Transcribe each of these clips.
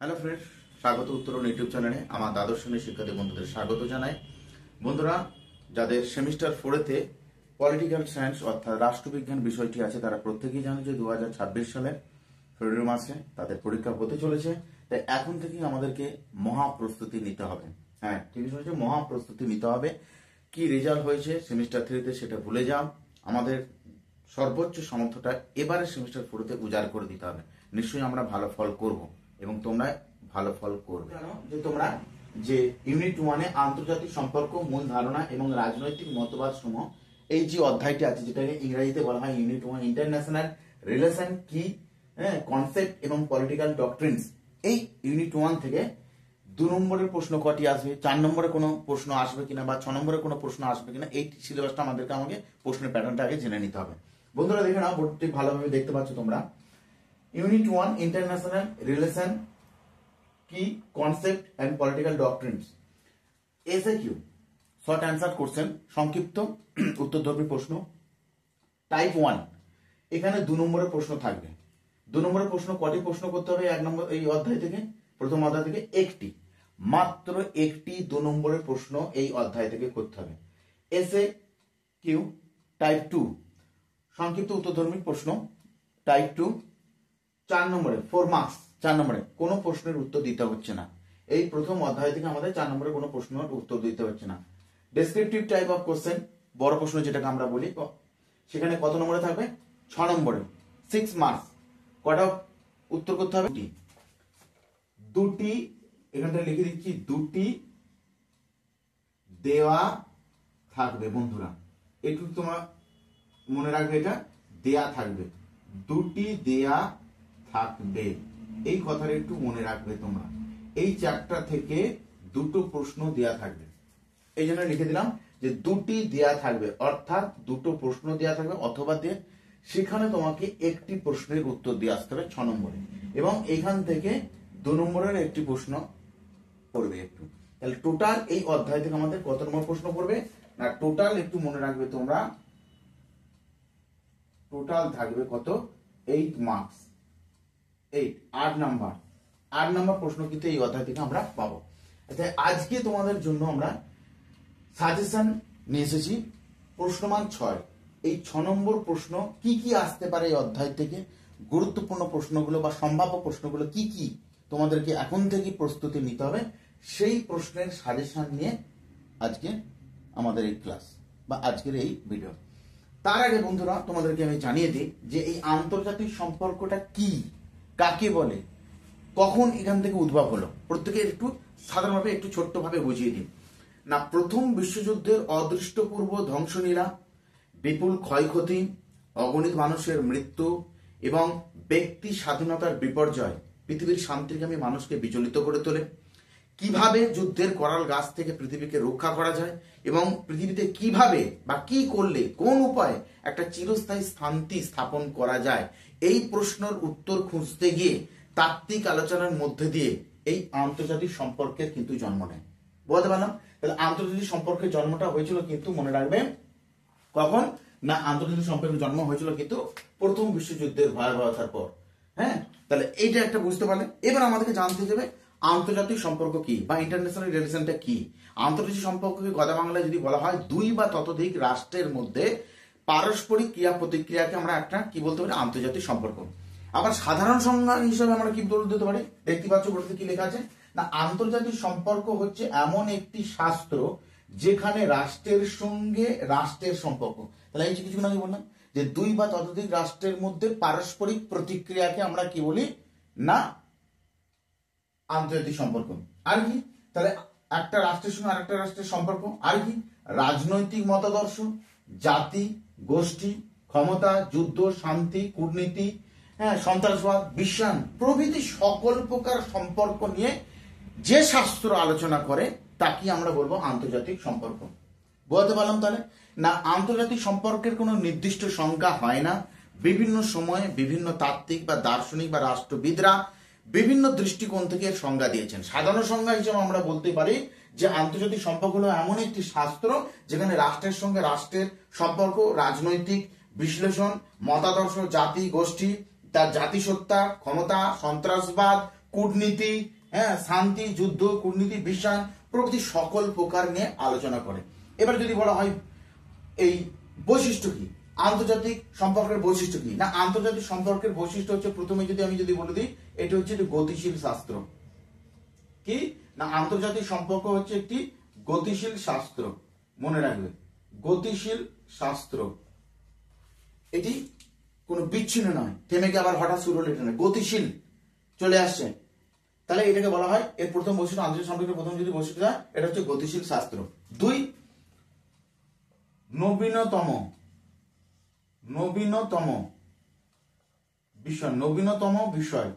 Hello friends, স্বাগত উত্তরণ YouTube চ্যানেলে আমার দ্বাদশ শ্রেণীর শিক্ষার্থী বন্ধুদের স্বাগত জানাই। বন্ধুরা, যাদের সেমিস্টার 4-তে পলিটিক্যাল সায়েন্স অর্থাৎ রাষ্ট্রবিজ্ঞান বিষয়টি আছে তারা প্রত্যেকেই জানে যে 2026 সালে ফেব্রুয়ারি মাসে তাদের পরীক্ষা হতে চলেছে। তাই এখন থেকেই আমাদেরকে মহা প্রস্তুতি নিতে হবে। হ্যাঁ, ঠিকই শুনেছে, মহা প্রস্তুতি নিতে হবে। কি রেজাল্ট হয়েছে সেমিস্টার 3-তে সেটা ভুলে যাও। আমাদের সর্বোচ্চ সামর্থ্যটা এবারে সেমিস্টার 4-তে উজাড় করে দিতে হবে। নিশ্চয়ই আমরা ভালো ফল করব এবং তোমরা ভালো ফল করবে। জানো যে তোমরা যে ইউনিট 1-এ আন্তর্জাতিক সম্পর্ক, মূল ধারণা এবং রাজনৈতিক মতবাদ সমূহ, এই যে অধ্যায়টি আছে যেটাকে ইংরেজিতে বলা হয় unit 1 international relation, key concept এবং পলিটিক্যাল ডক্ট্রিনস, এই ইউনিট 1 থেকে 2 নম্বরের প্রশ্ন কটি আসবে, 4 নম্বরে কোনো প্রশ্ন আসবে কিনা বা 6 নম্বরে কোনো প্রশ্ন আসবে কিনা, এই সিলেবাসটা আমাকে প্রশ্নের প্যাটার্নটা আগে জেনে নিতে হবে। বন্ধুরা দেখে নাও, বোর্ডটি ভালোভাবে দেখতে পাচ্ছ তোমরা। Unit 1 international relation, key concept and political doctrines. SAQ, short answer question, সংক্ষিপ্ত উত্তরধর্মী প্রশ্ন। টাইপ 1, এখানে 2 নম্বরের প্রশ্ন থাকবে। 2 নম্বরের প্রশ্ন কটি প্রশ্ন করতে হবে এই অধ্যায় থেকে? প্রথম অধ্যায় থেকে একটি, মাত্র একটি 2 নম্বরের প্রশ্ন এই অধ্যায় থেকে করতে হবে। এসএকিউ টাইপ 2, সংক্ষিপ্ত উত্তরধর্মী প্রশ্ন। টাইপ 2 4 নম্বরে 4 মার্কস, 4 নম্বরে কোনো প্রশ্নের উত্তর দিতে হচ্ছে না। এই প্রথম অধ্যায় থেকে আমাদের 4 নম্বরে কোনো প্রশ্নের উত্তর দিতে হচ্ছে না। ডেসক্রিপটিভ টাইপ অফ কোশ্চেন, বড় প্রশ্ন যেটাকে আমরা বলি, সেখানে কত নম্বরে থাকবে? 6 নম্বরে, 6 মার্কস। কটা উত্তর করতে হবে? দুটি, এখানটা লিখে দিচ্ছি, দুটি দেওয়া থাকবে। বন্ধুরা একটু তোমরা মনে রাখবে, এটা দেয়া থাকবে, দুটি দেয়া থাকবে, এই কথাটা একটু মনে রাখবে তোমরা। এই চ্যাপ্টার থেকে 2টো প্রশ্ন দেয়া থাকবে, এই জন্য লিখে দিলাম যে দুটি দেয়া থাকবে, অর্থাৎ 2টো প্রশ্ন দেয়া থাকবে অথবা সেখানে তোমাকে একটি প্রশ্নের উত্তর দিয়ে আসতে হবে 6 নম্বরে, এবং এখান থেকে 2 নম্বরের একটি প্রশ্ন পড়বে। একটু তাহলে টোটাল এই অধ্যায় থেকে আমাদের কত নম্বর প্রশ্ন পড়বে না, টোটাল একটু মনে রাখবে তোমরা, টোটাল থাকবে কত? 8 মার্কস। 8 নাম্বার প্রশ্ন কিন্তু এই অধ্যায় থেকে আমরা পাবো। আচ্ছা, আজকে তোমাদের জন্য আমরা সাজেশন নিয়ে এসেছি প্রশ্নমান 6। এই 6 নম্বর প্রশ্ন কি কি আসতে পারে এই অধ্যায় থেকে, গুরুত্বপূর্ণ প্রশ্নগুলো বা সম্ভাব্য প্রশ্নগুলো কি কি তোমাদেরকে এখন থেকে প্রস্তুতি নিতে হবে, সেই প্রশ্নের সাজেশন নিয়ে আজকে আমাদের এই ক্লাস বা আজকের এই ভিডিও। তার আগে বন্ধুরা তোমাদেরকে আমি জানিয়ে দিই যে এই আন্তর্জাতিক সম্পর্কটা কি, কাকে বলে, কখন এখান থেকে উদ্ভব হলো, প্রত্যেকে একটু সাধারণভাবে একটু ছোট্টভাবে বুঝিয়ে দিন না। প্রথম বিশ্বযুদ্ধের অদৃষ্টপূর্ব ধ্বংসলীলা, বিপুল ক্ষয়ক্ষতি, অগণিত মানুষের মৃত্যু এবং ব্যক্তি স্বাধীনতার বিপর্যয় পৃথিবীর শান্তিকামী মানুষকে বিচলিত করে তোলে। কিভাবে যুদ্ধের করাল গাছ থেকে পৃথিবীকে রক্ষা করা যায় এবং পৃথিবীতে কিভাবে বা কি করলে, কোন উপায়ে একটা চিরস্থায়ী শান্তি স্থাপন করা যায়, এই প্রশ্নের উত্তর খুঁজতে গিয়ে তাত্ত্বিক আলোচনার মধ্যে দিয়ে এই আন্তর্জাতিক সম্পর্কের কিন্তু জন্ম নেয়। বলতে পারলাম? তাহলে আন্তর্জাতিক সম্পর্কের জন্মটা হয়েছিল কিন্তু, মনে রাখবেন, কখন না, আন্তর্জাতিক সম্পর্কের জন্ম হয়েছিল কিন্তু প্রথম বিশ্বযুদ্ধের ভয়াবহতার পর। হ্যাঁ, তাহলে এইটা একটা বুঝতে পারলে। এবার আমাদেরকে জানতে হবে আন্তর্জাতিক সম্পর্ক কি বা ইন্টারন্যাশনাল রিলেশনটা কি। আন্তর্জাতিক সম্পর্ককে কথা বাংলায় যদি বলা হয় 2 বা ততোধিক রাষ্ট্রের মধ্যে পারস্পরিক ক্রিয়া প্রতিক্রিয়াকে আমরা একটা কি বলতে পারি? আন্তর্জাতিক সম্পর্ক। আবার সাধারণ সংজ্ঞা হিসেবে আমরা কি বলতে পারি? দেখতে পাচ্ছ বলতে কি লেখা আছে না, আন্তর্জাতিক সম্পর্ক হচ্ছে এমন একটি শাস্ত্র যেখানে রাষ্ট্রের সঙ্গে রাষ্ট্রের সম্পর্ক। তাহলে এই কিছুক্ষণ আগে বললাম যে 2 বা ততোধিক রাষ্ট্রের মধ্যে পারস্পরিক প্রতিক্রিয়াকে আমরা কি বলি না, আন্তর্জাতিক সম্পর্ক। আর কি? তাহলে একটা রাষ্ট্রের সঙ্গে আরেকটা রাষ্ট্রের সম্পর্ক। আর কি? রাজনৈতিক মতাদর্শ, জাতি, গোষ্ঠী, ক্ষমতা, যুদ্ধ, শান্তি, কূটনীতি, সন্ত্রাসবাদ, বিশ্বায়ন প্রভৃতি সকল প্রকার সম্পর্ক নিয়ে যে শাস্ত্র আলোচনা করে তাকে আমরা বলবো আন্তর্জাতিক সম্পর্ক। বলতে পারলাম তাহলে না, আন্তর্জাতিক সম্পর্কের কোনো নির্দিষ্ট সংজ্ঞা হয় না। বিভিন্ন সময়ে বিভিন্ন তাত্ত্বিক বা দার্শনিক বা রাষ্ট্রবিদরা বিভিন্ন দৃষ্টিকোণ থেকে এর সংজ্ঞা দিয়েছেন। সাধারণ সংজ্ঞা হিসেবে আমরা বলতে পারি যে আন্তর্জাতিক সম্পর্ক হলো এমন একটি শাস্ত্র যেখানে রাষ্ট্রের সঙ্গে রাষ্ট্রের সম্পর্ক, রাজনৈতিক বিশ্লেষণ, মতাদর্শ, জাতি, গোষ্ঠী, তার জাতিসত্তা, ক্ষমতা, সন্ত্রাসবাদ কূটনীতি, হ্যাঁ, শান্তি, যুদ্ধ, কূটনীতি, বিশ্বায়ন প্রভৃতি সকল প্রকার নিয়ে আলোচনা করে। এবার যদি বলা হয় এই বৈশিষ্ট্য কি, আন্তর্জাতিক সম্পর্কের বৈশিষ্ট্য কি, না আন্তর্জাতিক সম্পর্কের বৈশিষ্ট্য হচ্ছে প্রথমে আমি যদি বলে দিই, এটা হচ্ছে একটি গতিশীল শাস্ত্র। কি না, আন্তর্জাতিক সম্পর্ক হচ্ছে একটি গতিশীল শাস্ত্র, মনে রাখবে, গতিশীল শাস্ত্র। এটি কোনো বিচ্ছিন্ন নয়, থেমে গিয়ে আবার হঠাৎ শুরু হলো, এটা নয়, গতিশীল চলে আসছে। তাহলে এটাকে বলা হয়, এর প্রথম বৈশিষ্ট্য, আন্তর্জাতিক সম্পর্কের প্রথম যদি বৈশিষ্ট্য, এটা হচ্ছে গতিশীল শাস্ত্র। 2, নবীনতম বিষয়। নবীনতম বিষয়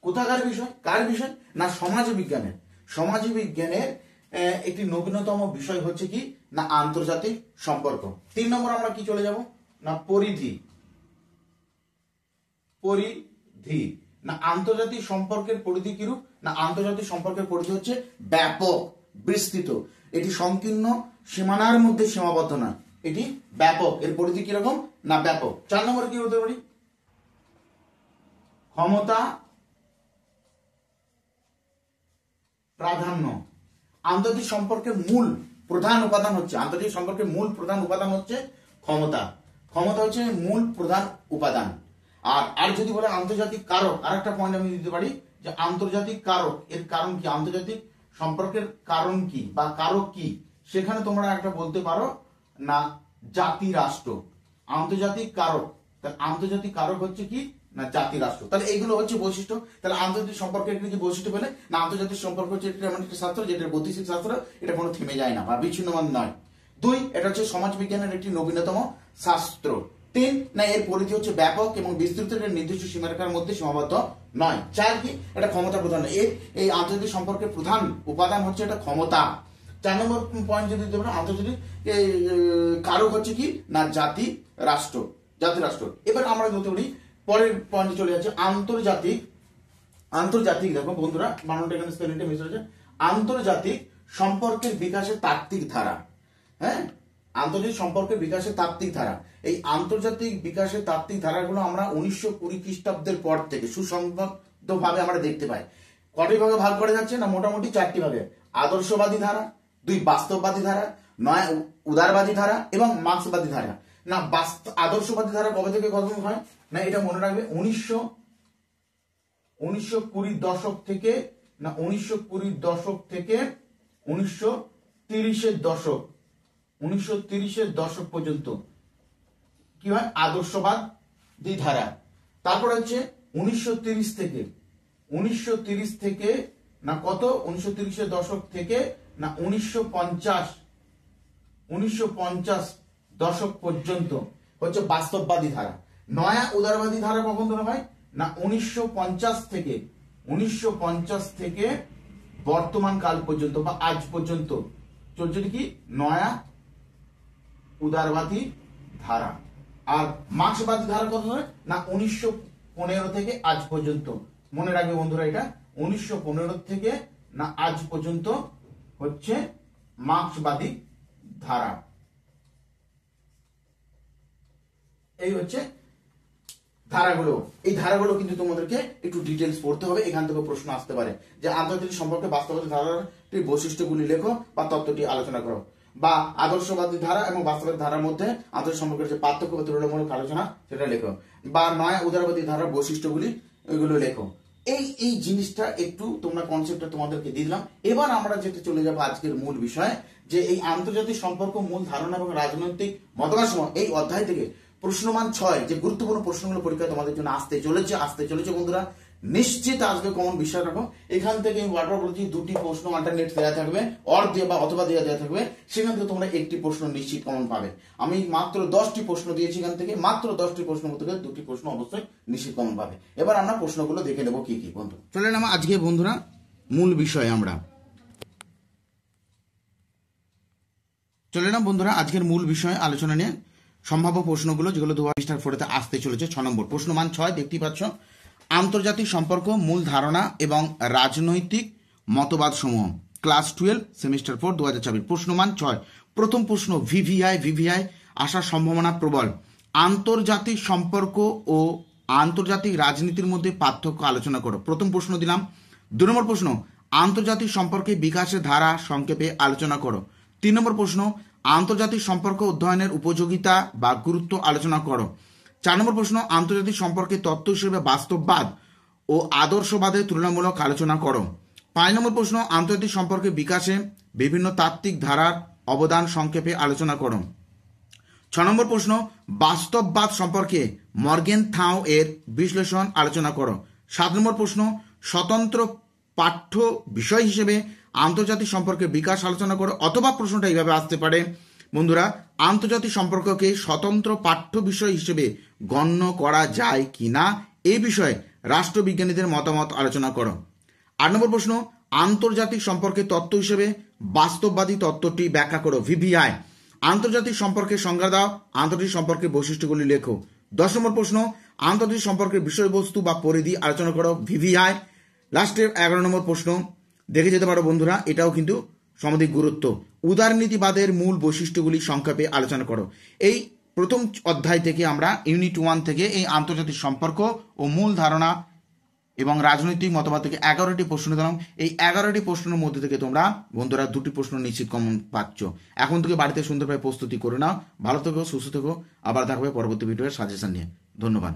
কোথাকার বিষয়, কার বিষয়, না সমাজ বিজ্ঞানের। সমাজ বিজ্ঞানের একটি নবীনতম বিষয় হচ্ছে কি না আন্তর্জাতিক সম্পর্ক। 3 নম্বর আমরা কি চলে যাব, না পরিধি। না আন্তর্জাতিক সম্পর্কের পরিধি কিরূপ, না আন্তর্জাতিক সম্পর্কের পরিধি হচ্ছে ব্যাপক, বিস্তৃত। এটি সংকীর্ণ সীমানার মধ্যে সীমাবদ্ধ না, এটি ব্যাপক। এর পরিধি কিরকম, না ব্যাপক। 4 নম্বর কি হতে পারি, ক্ষমতা প্রাধান্য। আন্তর্জাতিক সম্পর্কের মূল প্রধান উপাদান হচ্ছে, আন্তর্জাতিক সম্পর্কের মূল প্রধান উপাদান হচ্ছে ক্ষমতা। ক্ষমতা হচ্ছে মূল প্রধান উপাদান। আর যদি বলে আন্তর্জাতিক কারক, আর একটা পয়েন্ট আমি দিতে পারি যে আন্তর্জাতিক কারক, এর কারণ কি, আন্তর্জাতিক সম্পর্কের কারণ কি বা কারক কি, সেখানে তোমরা একটা বলতে পারো না জাতি রাষ্ট্র। আন্তর্জাতিক কারক, তাহলে আন্তর্জাতিক কারক হচ্ছে কি না জাতি রাষ্ট্র। তাহলে এইগুলো হচ্ছে বৈশিষ্ট্য। তাহলে আন্তর্জাতিক সম্পর্কের কি বৈশিষ্ট্য পেলে, না আন্তর্জাতিক সম্পর্ক হচ্ছে এমন একটা শাস্ত্র যেটা গতিশীল শাস্ত্র, এটা কোনো থেমে যায় না বা বিচ্ছিন্নমান নয়। 2, এটা হচ্ছে সমাজ বিজ্ঞানের একটি নবীনতম শাস্ত্র। 3, না এর পরিধি হচ্ছে ব্যাপক এবং বিস্তৃত, নির্দিষ্ট সীমারেখার মধ্যে সীমাবদ্ধ নয়। 4, কি এটা ক্ষমতা প্রধান। এই আন্তর্জাতিক সম্পর্কের প্রধান উপাদান হচ্ছে এটা ক্ষমতা। 4 নম্বর পয়েন্ট যদি দিতে পারো, আন্তর্জাতিক কারক হচ্ছে কি না জাতি রাষ্ট্র। এবার আমরা বলতে পারি, পরের পয়েন্টে চলে যাচ্ছে আন্তর্জাতিক দেখো বন্ধুরা, বানানটা এখানে স্পেলিংটা মিস হয়েছে। আন্তর্জাতিক সম্পর্কের বিকাশের তাত্ত্বিক ধারা। হ্যাঁ, আন্তর্জাতিক সম্পর্কের বিকাশের তাত্ত্বিক ধারা। এই আন্তর্জাতিক বিকাশের তাত্ত্বিক ধারাগুলো আমরা 1920 খ্রিস্টাব্দের পর থেকে সুসংবদ্ধ ভাবে আমরা দেখতে পাই। কটি ভাগে ভাগ করে যাচ্ছে, না মোটামুটি 4টি ভাগে। আদর্শবাদী ধারা, 2 বাস্তববাদী ধারা, 9 উদারবাদী ধারা এবং মার্ক্সবাদী ধারা। না আদর্শবাদী ধারা কবে থেকে কখন হয়, না এটা মনে রাখবে 1920 দশক থেকে, না 1920 দশক থেকে 1930-এর দশক, 1930-এর দশক পর্যন্ত কি হয়, আদর্শবাদী ধারা। তারপর হচ্ছে 1930 থেকে না কত, 1930-এর দশক থেকে না 1950 দশক পর্যন্ত হচ্ছে বাস্তববাদী ধারা। নয়া উদারবাদী ধারা কখন ধরা হয়, না 1950 থেকে বর্তমান কাল পর্যন্ত বা আজ পর্যন্ত চলছে কি নয়া উদারবাদী ধারা। আর মার্ক্সবাদী ধারা কত ধরে, না 1915 থেকে আজ পর্যন্ত। মনে রাখবে বন্ধুরা, এটা 1915 থেকে না আজ পর্যন্ত হচ্ছে মার্ক্সবাদী ধারা। এই হচ্ছে ধারাগুলো। এই ধারাগুলো কিন্তু তোমাদেরকে একটু ডিটেলস পড়তে হবে, এখান থেকে প্রশ্ন আসতে পারে যে আন্তর্জাতিক সম্পর্কে বাস্তববাদী ধারাটির বৈশিষ্ট্যগুলি লেখো বা তত্ত্বটি আলোচনা করো, বা আদর্শবাদী ধারা এবং বাস্তববাদী ধারার মধ্যে আন্তর্জাতিক সম্পর্কের যে পার্থক্য বা তুলনামূলক আলোচনা সেটা লেখো, বা নয়া উদারবাদী ধারার বৈশিষ্ট্যগুলি এগুলো লেখো। এই জিনিসটা একটু তোমরা কনসেপ্টটা তোমাদেরকে দিলাম। এবার আমরা যেটা চলে যাবো আজকের মূল বিষয়, যে এই আন্তর্জাতিক সম্পর্ক, মূল ধারণা এবং রাজনৈতিক মতবাদ সমূহ, এই অধ্যায় থেকে প্রশ্নমান 6 যে গুরুত্বপূর্ণ প্রশ্নগুলো পরীক্ষা তোমাদের জন্য আসতে চলেছে বন্ধুরা, নিশ্চিত আসবে। কমন বিষয় রাখো, এখান থেকে আমি বারবার বলছি 2টি প্রশ্ন অল্টারনেট দেওয়া থাকবে, অথবা দেওয়া থাকবে, সেখান থেকে তোমরা একটি প্রশ্ন নিশ্চিত কমন পাবে। আমি মাত্র 10টি প্রশ্ন দিয়েছি, এখান থেকে মাত্র 10টি প্রশ্ন মধ্যে 2টি প্রশ্ন অবশ্যই নিশ্চিত কমন পাবে। এবার আমরা প্রশ্নগুলো দেখে নেবো কি কি। বন্ধু চলে না আজকে বন্ধুরা মূল বিষয়, আমরা চলে না বন্ধুরা আজকের মূল বিষয় আলোচনা নিয়ে সম্ভাব্য প্রশ্নগুলো, যেগুলো 2004-তে আসতে চলেছে। 6 নম্বর প্রশ্নমান 6 দেখতেই পাচ্ছ, আন্তর্জাতিক সম্পর্ক, মূল ধারণা এবং রাজনৈতিক মতবাদ সমূহ, ক্লাস 12 সেমিস্টার 4 2024। প্রশ্নমান 6, প্রথম প্রশ্ন, ভিভিআই আসার সম্ভাবনা প্রবল। আন্তর্জাতিক সম্পর্ক ও আন্তর্জাতিক রাজনীতির মধ্যে পার্থক্য আলোচনা করো। প্রথম প্রশ্ন দিলাম। 2 নম্বর প্রশ্ন, আন্তর্জাতিক সম্পর্কে বিকাশের ধারা সংক্ষেপে আলোচনা করো। 3 নম্বর প্রশ্ন, আন্তর্জাতিক সম্পর্ক অধ্যয়নের উপযোগিতা বা গুরুত্ব আলোচনা করো। 4 নম্বর প্রশ্ন, আন্তর্জাতিক সম্পর্কে তত্ত্ব হিসেবে বাস্তববাদ ও আদর্শবাদের তুলনামূলক আলোচনা করো। 5 নম্বর প্রশ্ন, আন্তর্জাতিক সম্পর্কে বিকাশে বিভিন্ন তাত্ত্বিক ধারার অবদান সংক্ষেপে আলোচনা করো। 6 নম্বর প্রশ্ন, বাস্তববাদ সম্পর্কে মর্গেনথাউ এর বিশ্লেষণ আলোচনা করো। 7 নম্বর প্রশ্ন, স্বতন্ত্র পাঠ্য বিষয় হিসেবে আন্তর্জাতিক সম্পর্কের বিকাশ আলোচনা করো। অথবা প্রশ্নটা এইভাবে আসতে পারে বন্ধুরা, আন্তর্জাতিক সম্পর্ককে স্বতন্ত্র পাঠ্য বিষয় হিসেবে গণ্য করা যায় কিনা এই বিষয়ে রাষ্ট্রবিজ্ঞানীদের মতামত আলোচনা করো। 8 নম্বর প্রশ্ন, আন্তর্জাতিক সম্পর্কের তত্ত্ব হিসেবে বাস্তববাদী তত্ত্বটি ব্যাখ্যা করো। ভিভিআই। আন্তর্জাতিক সম্পর্কের সংজ্ঞা দাও, আন্তর্জাতিক সম্পর্কের বৈশিষ্ট্যগুলি লেখো। 10 নম্বর প্রশ্ন, আন্তর্জাতিক সম্পর্কের বিষয়বস্তু বা পরিধি আলোচনা করো। ভিভিআই। লাস্টের 11 নম্বর প্রশ্ন দেখে যেতে পারো বন্ধুরা, এটাও কিন্তু সমধিক গুরুত্ব। উদারনীতিবাদের মূল বৈশিষ্ট্যগুলি সংক্ষেপে আলোচনা করো। এই প্রথম অধ্যায় থেকে আমরা ইউনিট 1 থেকে এই আন্তর্জাতিক সম্পর্ক ও মূল ধারণা এবং রাজনৈতিক মতবাদ থেকে 11টি প্রশ্ন দিলাম। এই 11টি প্রশ্নের মধ্যে থেকে তোমরা বন্ধুরা 2টি প্রশ্ন নিশ্চিত কমন পাচ্ছ। এখন থেকে বাড়িতে সুন্দরভাবে প্রস্তুতি করে নাও। ভালো থেকো, সুস্থ থেকো। আবার থাকবে পরবর্তী ভিডিওর সাজেশন নিয়ে। ধন্যবাদ।